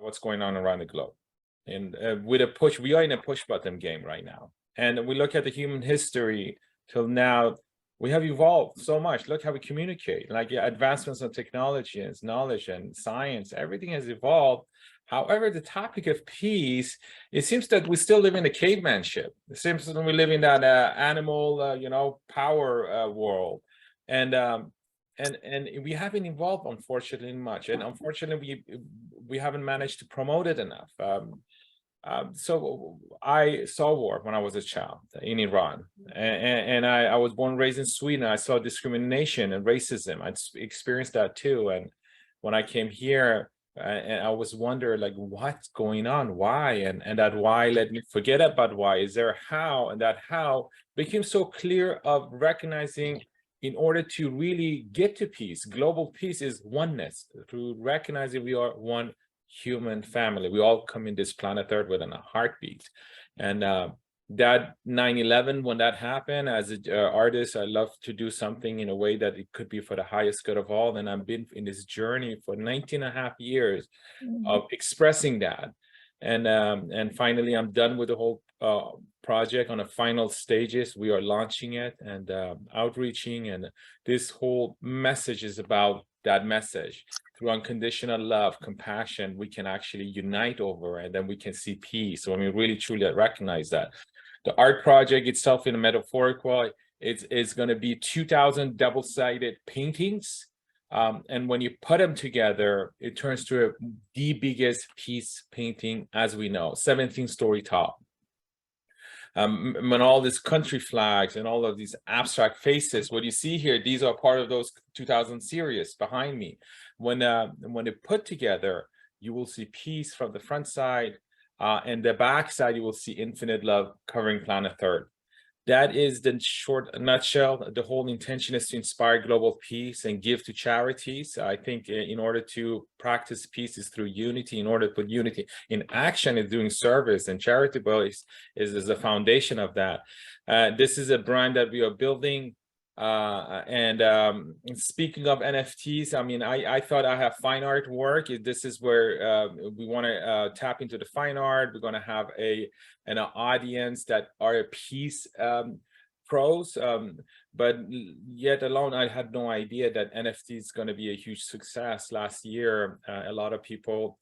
what's going on around the globe. And with a push, we are in a push button game right now. And we look at the human history till now, we have evolved so much. Look how we communicate, like advancements in technology and knowledge and science, everything has evolved. However, the topic of peace, it seems that we still live in a caveman ship. It seems that we live in that animal, power world. And we haven't evolved, unfortunately, much. And unfortunately, we haven't managed to promote it enough. So I saw war when I was a child in Iran, and I was born and raised in Sweden. I saw discrimination and racism. I experienced that too. And when I came here, and I was wondering, like, what's going on? Why? And that why, let me forget about why. Is there a how? And that how became so clear of recognizing, in order to really get to peace, global peace is oneness, through recognizing we are one human family. We all come in this planet Earth within a heartbeat. And that 9/11, when that happened, as an artist, I love to do something in a way that it could be for the highest good of all. And I've been in this journey for 19 and a half years of expressing that. And finally, I'm done with the whole project on the final stages. We are launching it and outreaching. And this whole message is about that message. Through unconditional love, compassion, we can actually unite over, and then we can see peace. So I mean, really truly recognize that. The art project itself, in a metaphorical, it's going to be 2,000 double-sided paintings. And when you put them together, it turns to the biggest peace painting as we know, 17-story tall. When all these country flags and all of these abstract faces, what you see here, these are part of those 2000 series behind me. When they put together, you will see peace from the front side, and the back side, you will see infinite love covering planet Earth. That is the short nutshell. The whole intention is to inspire global peace and give to charities. I think in order to practice peace is through unity. In order to put unity in action is doing service, and charitable is the foundation of that. This is a brand that we are building. Speaking of NFTs, I mean, I thought I have fine art work. This is where we want to tap into the fine art. We're going to have an audience that are peace pros, but yet alone, I had no idea that NFT is going to be a huge success. Last year, a lot of people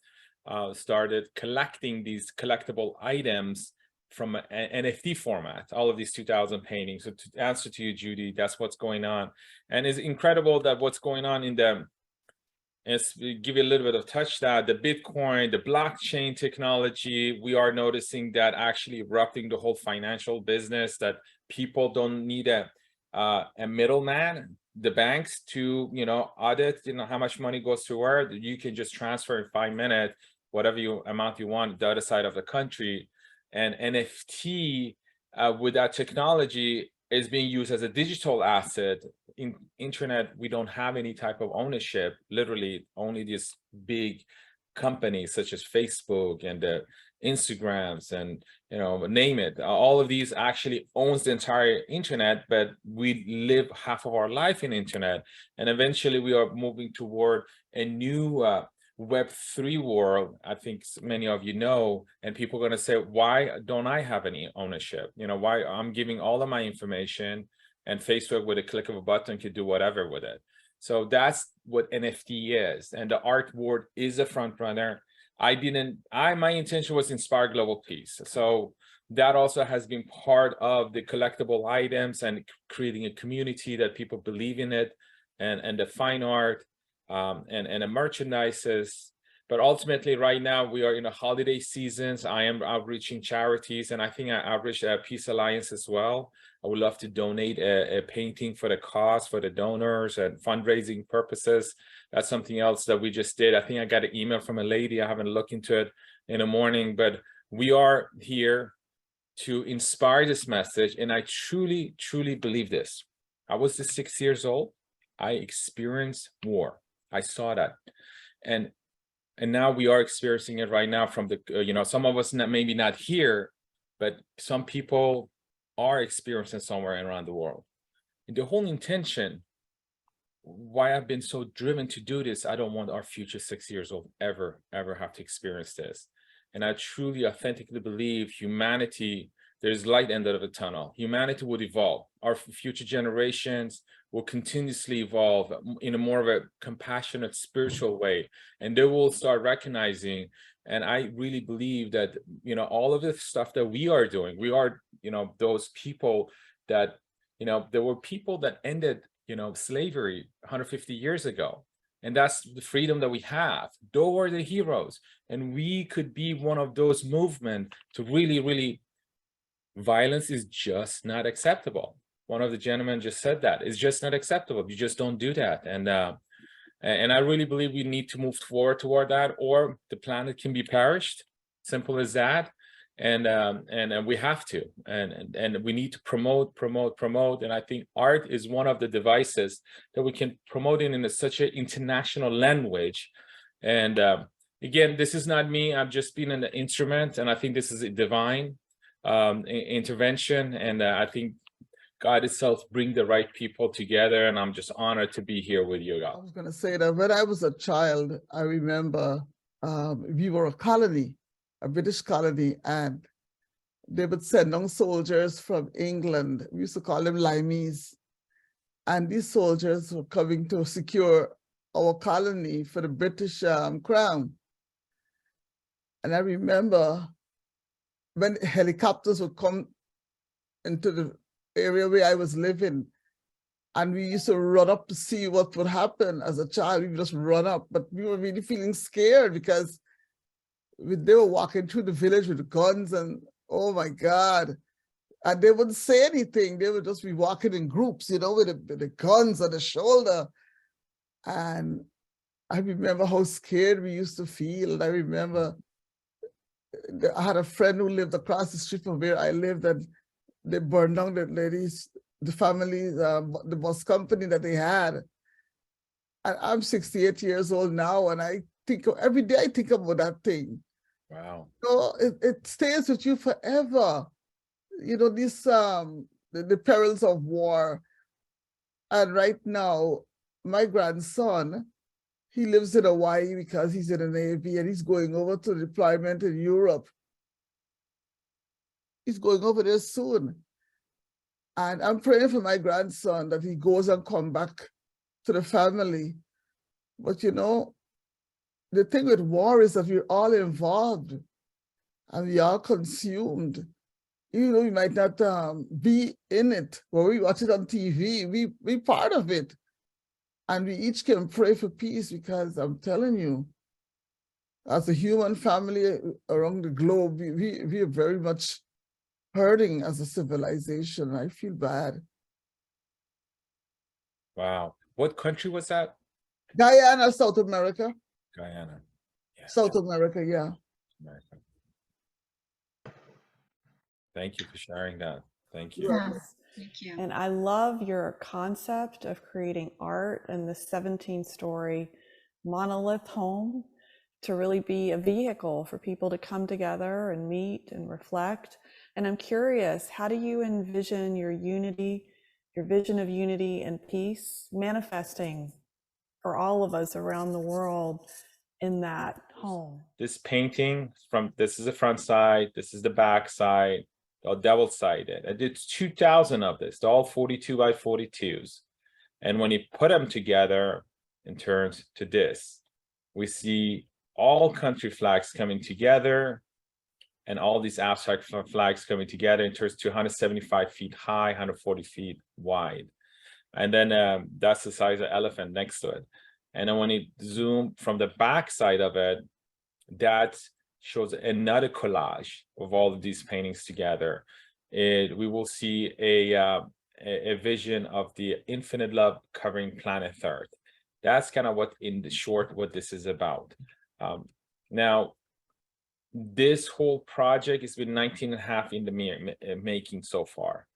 started collecting these collectible items from an NFT format, all of these 2,000 paintings. So to answer to you, Judy, that's what's going on. And it's incredible that what's going on in the, give you a little bit of touch that the Bitcoin, the blockchain technology, we are noticing that actually erupting the whole financial business, that people don't need a middleman, the banks, to, audit, how much money goes to where. You can just transfer in 5 minutes, whatever amount you want, the other side of the country. And NFT with that technology is being used as a digital asset. In internet, we don't have any type of ownership. Literally, only these big companies such as Facebook and the Instagrams and name it. All of these actually owns the entire internet, but we live half of our life in internet. And eventually, we are moving toward a new Web3 world. I think many of you know, and people are going to say, why don't I have any ownership? Why I'm giving all of my information, and Facebook with a click of a button could do whatever with it. So that's what NFT is. And the art world is a front runner. My intention was to inspire global peace. So that also has been part of the collectible items and creating a community that people believe in it, and the fine art. And the merchandises. But ultimately, right now, we are in the holiday seasons. I am outreaching charities, and I think I outreach Peace Alliance as well. I would love to donate a painting for the cause, for the donors and fundraising purposes. That's something else that we just did. I think I got an email from a lady. I haven't looked into it in the morning, but we are here to inspire this message. And I truly, truly believe this. I was just 6 years old. I experienced war. I saw that, and now we are experiencing it right now from the some of us maybe not here, but some people are experiencing somewhere around the world. And the whole intention why I've been so driven to do this. I don't want our future 6 years old ever have to experience this. And I truly, authentically believe humanity, there's light end of the tunnel. Humanity would evolve. Our future generations will continuously evolve in a more of a compassionate, spiritual way. And they will start recognizing, and I really believe that, you know, all of the stuff that we are doing, we are, you know, those people that, you know, there were people that ended, you know, slavery 150 years ago. And that's the freedom that we have. Those were the heroes. And we could be one of those movements to really, really, violence is just not acceptable. One of the gentlemen just said that. It's just not acceptable. You just don't do that. And I really believe we need to move forward toward that, or the planet can be perished. Simple as that. And we have to, and we need to promote. And I think art is one of the devices that we can promote in such an international language. And again, this is not me. I've just been an instrument, and I think this is a divine intervention. And I think God itself bring the right people together, and I'm just honored to be here with you guys. I was going to say that when I was a child, I remember we were a colony, a British colony, and they would send down soldiers from England. We used to call them limeys. And these soldiers were coming to secure our colony for the British crown. And I remember when helicopters would come into the area where I was living, and we used to run up to see what would happen. As a child, we would just run up, but we were really feeling scared because they were walking through the village with guns, and oh my God. And they wouldn't say anything. They would just be walking in groups, you know, with the guns on the shoulder. And I remember how scared we used to feel. And I remember I had a friend who lived across the street from where I lived, and they burned down the family, the bus company that they had. And I'm 68 years old now, and I think every day I think about that thing. Wow. So it stays with you forever. You know, this the perils of war. And right now, my grandson, he lives in Hawaii because he's in the Navy, and he's going over to deployment in Europe. He's going over there soon. And I'm praying for my grandson that he goes and come back to the family. But you know, the thing with war is that we're all involved and we are consumed. Even though we might not be in it, but we watch it on TV, we part of it. And we each can pray for peace, because I'm telling you, as a human family around the globe, we are very much hurting as a civilization. I feel bad. Wow. What country was that? Guyana, South America. Guyana. Yeah. South America, yeah. America. Thank you for sharing that. Thank you. Yes, thank you. And I love your concept of creating art and the 17-story monolith home to really be a vehicle for people to come together and meet and reflect. And I'm curious, how do you envision your unity, your vision of unity and peace manifesting for all of us around the world in that home? This painting, this is the front side, this is the back side, all double-sided. I did 2,000 of this. They're all 42 by 42s. And when you put them together in terms to this, we see all country flags coming together, and all these abstract flags coming together in terms to 175 feet high, 140 feet wide. And then that's the size of elephant next to it. And then when you zoom from the back side of it, that shows another collage of all of these paintings together. We will see a vision of the infinite love covering planet Earth. That's kind of what, in the short, what this is about. Now, this whole project has been 19 and a half in the making so far.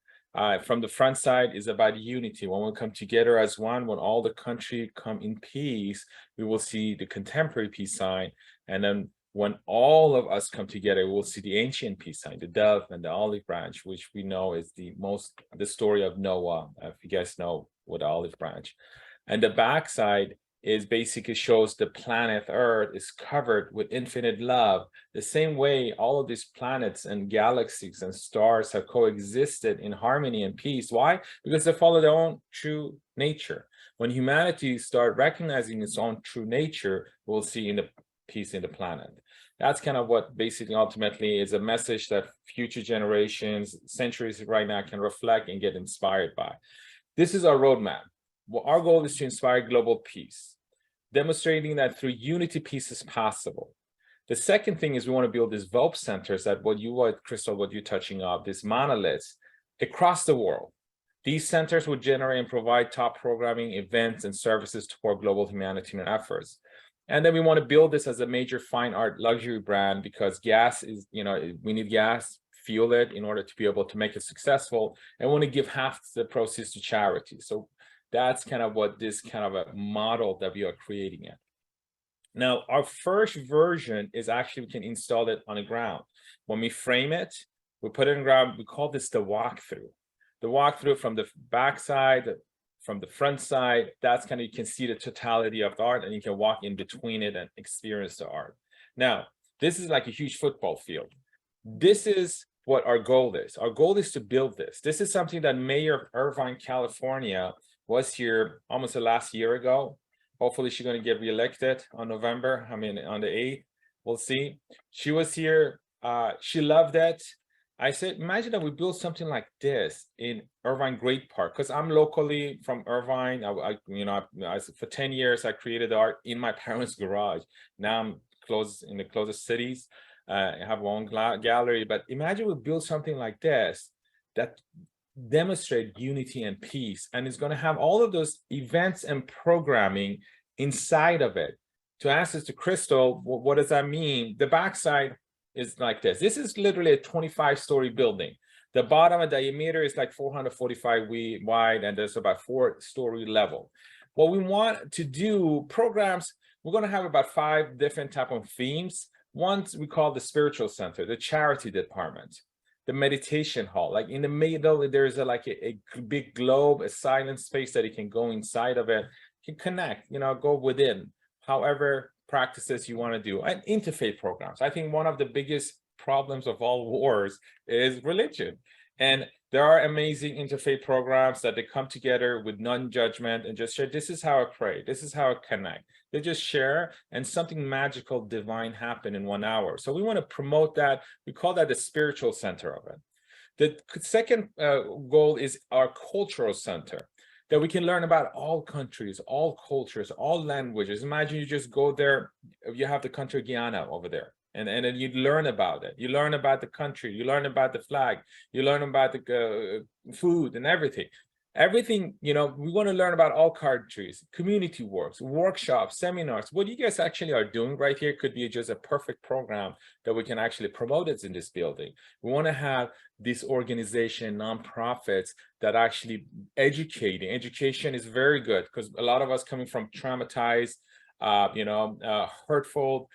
From the front side is about unity. When we come together as one, when all the country come in peace, we will see the contemporary peace sign. And then when all of us come together, we'll see the ancient peace sign, the dove and the olive branch, which we know is the story of Noah, if you guys know what the olive branch. And the backside is basically shows the planet Earth is covered with infinite love. The same way all of these planets and galaxies and stars have coexisted in harmony and peace. Why? Because they follow their own true nature. When humanity start recognizing its own true nature, we'll see in the peace in the planet. That's kind of what basically ultimately is a message that future generations, centuries right now can reflect and get inspired by. This is our roadmap. Well, our goal is to inspire global peace, demonstrating that through unity, peace is possible. The second thing is we want to build these VOP centers that Crystal, what you're touching on, these monoliths across the world. These centers would generate and provide top programming, events, and services toward global humanitarian efforts. And then we want to build this as a major fine art luxury brand because gas is, we need gas, fuel it in order to be able to make it successful. And we want to give half the proceeds to charity. So that's kind of what this kind of a model that we are creating it. Now, our first version is actually, we can install it on the ground. When we frame it, we put it in the ground, we call this the walkthrough. The walkthrough from the back side, from the front side, that's kind of, you can see the totality of the art and you can walk in between it and experience the art. Now, this is like a huge football field. This is what our goal is. Our goal is to build this. This is something that Mayor of Irvine, California, was here almost the last year ago. Hopefully she's going to get reelected on November. On the 8th, we'll see. She was here. She loved it. I said, imagine that we build something like this in Irvine Great Park, because I'm locally from Irvine. For 10 years, I created art in my parents' garage. Now I'm close in the closest cities. I have one gallery, but imagine we build something like this that demonstrate unity and peace, and it's going to have all of those events and programming inside of it. To answer to Crystal, what does that mean? The backside is like this. This is literally a 25-story building. The bottom of diameter is like 445 wide, and there's about 4-story level. What we want to do, programs, we're going to have about 5 different type of themes. One we call the spiritual center, the charity department, the meditation hall. Like in the middle, there's a big globe, a silent space that you can go inside of it, you can connect, go within, however practices you want to do. And interfaith programs. I think one of the biggest problems of all wars is religion. And there are amazing interfaith programs that they come together with non-judgment and just share, this is how I pray, this is how I connect. They just share and something magical, divine happen in 1 hour. So we want to promote that. We call that the spiritual center of it. The second goal is our cultural center, that we can learn about all countries, all cultures, all languages. Imagine you just go there, you have the country Guyana over there. And then you learn about it. You learn about the country. You learn about the flag. You learn about the food and everything. Everything, we want to learn about all countries, community works, workshops, seminars. What you guys actually are doing right here could be just a perfect program that we can actually promote it in this building. We want to have this organization, nonprofits that actually educating. Education is very good because a lot of us coming from traumatized, hurtful.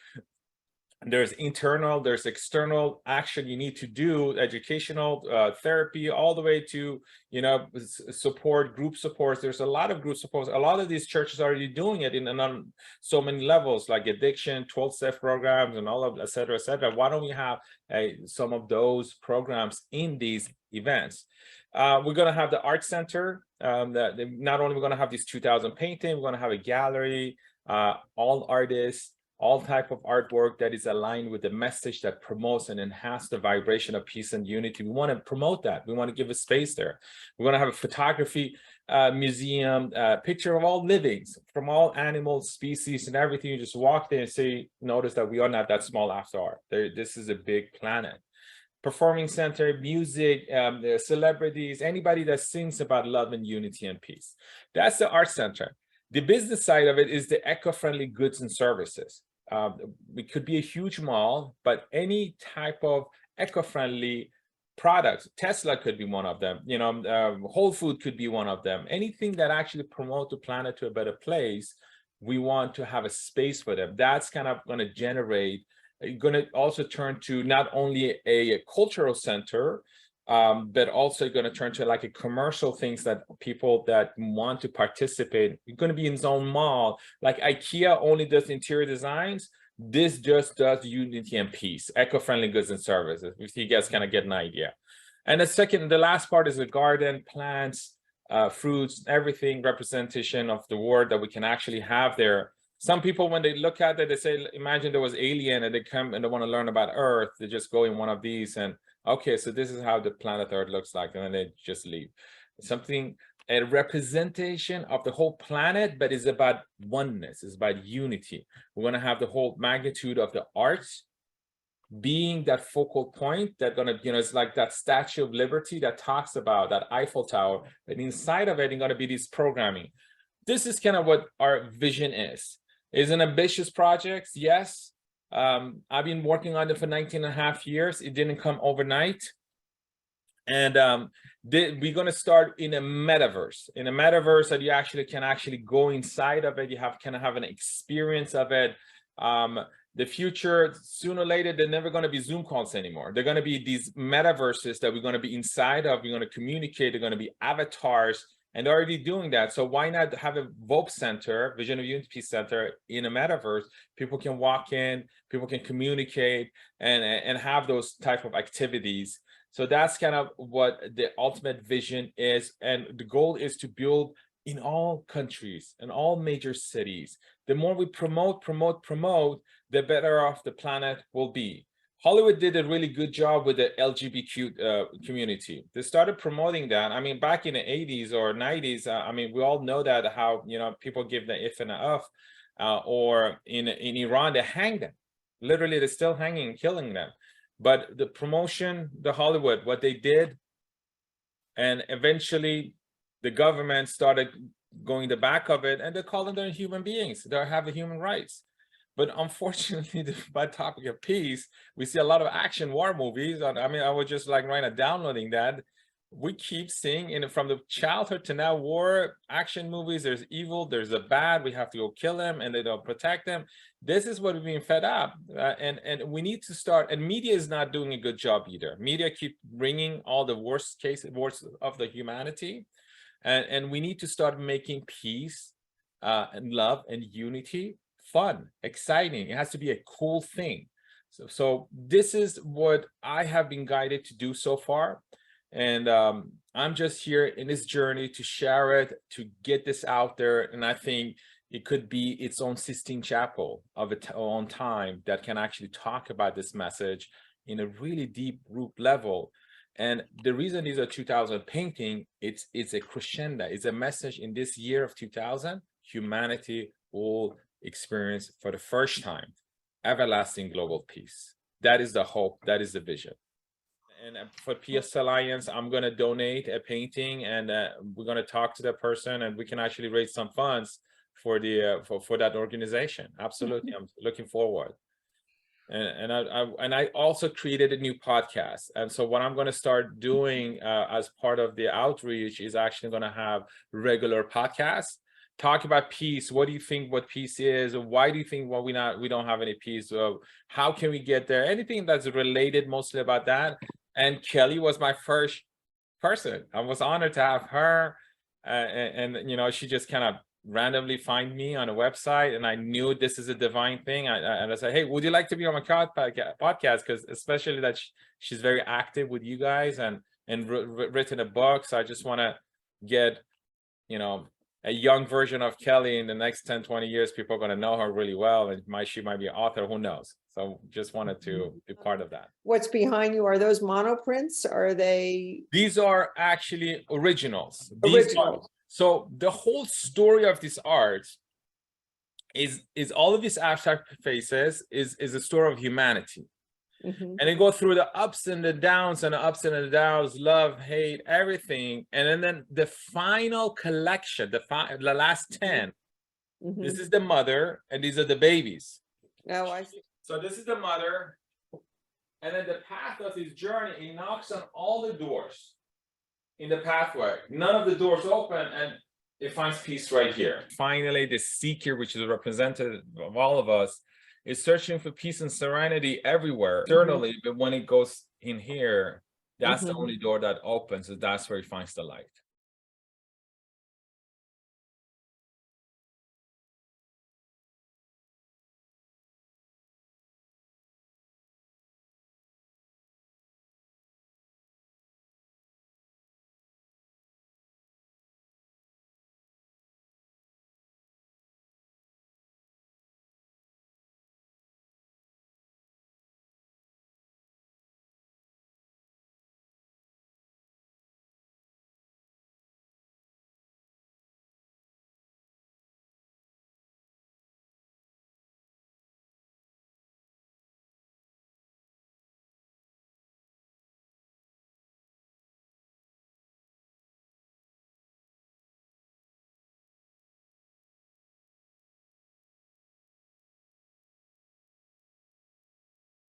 There's internal, there's external action you need to do, educational, therapy, all the way to, support, group supports. There's a lot of group supports. A lot of these churches are already doing it on so many levels, like addiction, 12-step programs, and all of, et cetera, et cetera. Why don't we have some of those programs in these events? We're going to have the art center. Not only we're going to have these 2,000 paintings, we're going to have a gallery, all artists, all type of artwork that is aligned with the message that promotes and enhances the vibration of peace and unity. We want to promote that. We want to give a space there. We're going to have a photography museum, picture of all livings from all animal species and everything. You just walk there and see, notice that we are not that small after all. This is a big planet. Performing center, music, celebrities, anybody that sings about love and unity and peace. That's the art center. The business side of it is the eco-friendly goods and services. It could be a huge mall, but any type of eco-friendly products, Tesla could be one of them, Whole Food could be one of them. Anything that actually promote the planet to a better place, we want to have a space for them. That's kind of going to generate, going to also turn to not only a cultural center, but also going to turn to like a commercial things that people that want to participate, you're going to be in zone mall. Like IKEA only does interior designs. This just does unity and peace, eco-friendly goods and services. If you guys kind of get an idea. And the last part is the garden, plants, fruits, everything, representation of the world that we can actually have there. Some people, when they look at it, they say, imagine there was alien and they come and they want to learn about Earth. They just go in one of these and, okay, so this is how the planet Earth looks like. And then they just leave. A representation of the whole planet, but it's about oneness, it's about unity. We're going to have the whole magnitude of the arts being that focal point that gonna, it's like that Statue of Liberty that talks about that Eiffel Tower, and inside of it, it's gonna be this programming. This is kind of what our vision is. Is an ambitious project, yes. I've been working on it for 19 and a half years. It didn't come overnight. And we're going to start in a metaverse. In a metaverse that you actually can go inside of it. You can have an experience of it. The future, sooner or later, they're never going to be Zoom calls anymore. They're going to be these metaverses that we're going to be inside of. We're going to communicate. They're going to be avatars. And they're already doing that. So why not have a VOPE center, Vision of Unity Peace Center, in a metaverse? People can walk in, people can communicate, and have those type of activities. So that's kind of what the ultimate vision is. And the goal is to build in all countries, in all major cities. The more we promote, the better off the planet will be. Hollywood did a really good job with the LGBTQ community. They started promoting that. I mean, back in the 80s or 90s, I mean, we all know that how, people give the if and a of, or in Iran, they hang them. Literally, they're still hanging and killing them. But the promotion, the Hollywood, what they did, and eventually the government started going the back of it, and they call them they're human beings. They have the human rights. But unfortunately, by topic of peace, we see a lot of action war movies. I mean, I was just like right now downloading that. We keep seeing from the childhood to now war action movies. There's evil, there's the bad. We have to go kill them, and they don't protect them. This is what we're being fed up, and we need to start. And media is not doing a good job either. Media keep bringing all the worst of the humanity, and we need to start making peace, and love and unity fun, exciting. It has to be a cool thing. So this is what I have been guided to do so far. And I'm just here in this journey to share it, to get this out there. And I think it could be its own Sistine Chapel of its own time that can actually talk about this message in a really deep root level. And the reason these are 2000 painting, it's a crescendo. It's a message in this year of 2000, humanity will experience for the first time everlasting global peace. That is the hope, that is the vision. And for PS Alliance, I'm going to donate a painting, and we're going to talk to that person, and we can actually raise some funds for the for that organization. Absolutely. I'm looking forward. And I also created a new podcast. And so what I'm going to start doing as part of the outreach is actually going to have regular podcasts. Talk about peace. What do you think what peace is? Why do you think we don't have any peace? How can we get there? Anything that's related mostly about that. And Kelly was my first person. I was honored to have her. And she just kind of randomly find me on a website, and I knew this is a divine thing. And I said, hey, would you like to be on my podcast? Because especially that she's very active with you guys and written a book. So I just want to get, a young version of Kelly in the next 10, 20 years. People are going to know her really well, and she might be an author, who knows? So just wanted to be part of that. What's behind you? Are those monoprints? Are they? These are actually originals. So the whole story of this art is all of these abstract faces is a story of humanity. And they go through the ups and the downs and the ups and the downs, love, hate, everything. And then the final collection, the last 10, this is the mother, and these are the babies. Oh, I see. So this is the mother. And then the path of his journey, he knocks on all the doors in the pathway. None of the doors open, and it finds peace right here. Finally, the seeker, which is a representative of all of us, is searching for peace and serenity everywhere, externally, but when it goes in here, That's the Mhm. only door that opens, and that's where he finds the light.